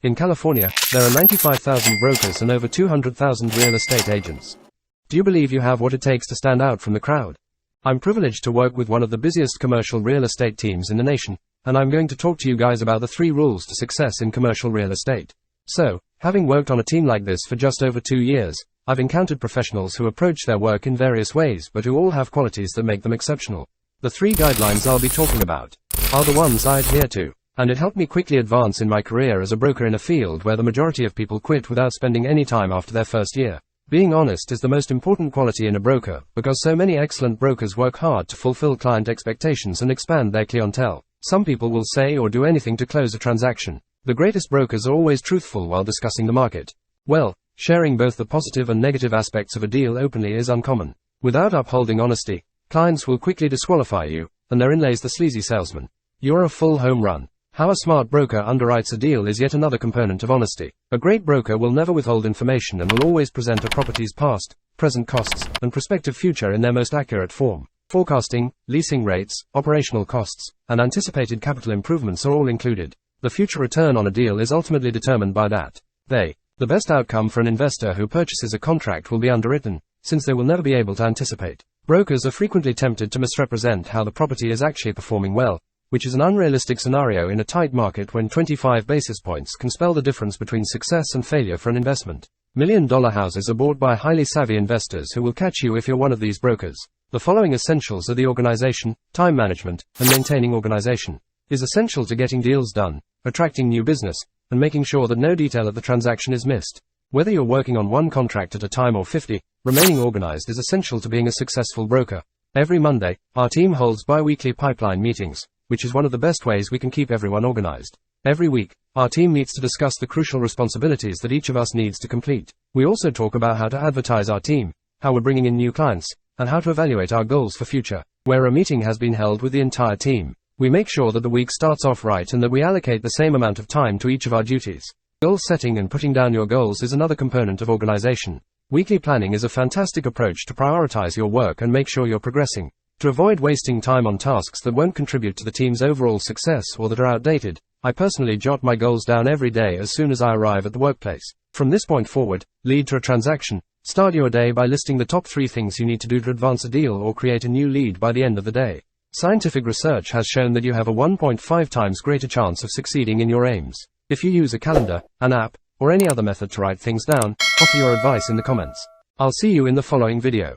In California, there are 95,000 brokers and over 200,000 real estate agents. Do you believe you have what it takes to stand out from the crowd? I'm privileged to work with one of the busiest commercial real estate teams in the nation, and I'm going to talk to you guys about the 3 rules to success in commercial real estate. So, having worked on a team like this for just over 2 years, I've encountered professionals who approach their work in various ways but who all have qualities that make them exceptional. The 3 guidelines I'll be talking about are the ones I adhere to, and it helped me quickly advance in my career as a broker in a field where the majority of people quit without spending any time after their first year. Being honest is the most important quality in a broker, because so many excellent brokers work hard to fulfill client expectations and expand their clientele. Some people will say or do anything to close a transaction. The greatest brokers are always truthful while discussing the market. Well, sharing both the positive and negative aspects of a deal openly is uncommon. Without upholding honesty, clients will quickly disqualify you, and therein lays the sleazy salesman. You're a full home run. How a smart broker underwrites a deal is yet another component of honesty. A great broker will never withhold information and will always present a property's past, present costs, and prospective future in their most accurate form. Forecasting, leasing rates, operational costs, and anticipated capital improvements are all included. The future return on a deal is ultimately determined by that. The best outcome for an investor who purchases a contract will be underwritten, since they will never be able to anticipate. Brokers are frequently tempted to misrepresent how the property is actually performing well, which is an unrealistic scenario in a tight market when 25 basis points can spell the difference between success and failure for an investment. Million-dollar houses are bought by highly savvy investors who will catch you if you're one of these brokers. The following essentials are the organization, time management, and maintaining organization. Is essential to getting deals done, attracting new business, and making sure that no detail of the transaction is missed. Whether you're working on one contract at a time or 50, remaining organized is essential to being a successful broker. Every Monday, our team holds bi-weekly pipeline meetings, which is one of the best ways we can keep everyone organized. Every week, our team meets to discuss the crucial responsibilities that each of us needs to complete. We also talk about how to advertise our team, how we're bringing in new clients, and how to evaluate our goals for future. Where a meeting has been held with the entire team, we make sure that the week starts off right and that we allocate the same amount of time to each of our duties. Goal setting and putting down your goals is another component of organization. Weekly planning is a fantastic approach to prioritize your work and make sure you're progressing. To avoid wasting time on tasks that won't contribute to the team's overall success or that are outdated, I personally jot my goals down every day as soon as I arrive at the workplace. From this point forward, lead to a transaction. Start your day by listing the top 3 things you need to do to advance a deal or create a new lead by the end of the day. Scientific research has shown that you have a 1.5 times greater chance of succeeding in your aims. If you use a calendar, an app, or any other method to write things down, offer your advice in the comments. I'll see you in the following video.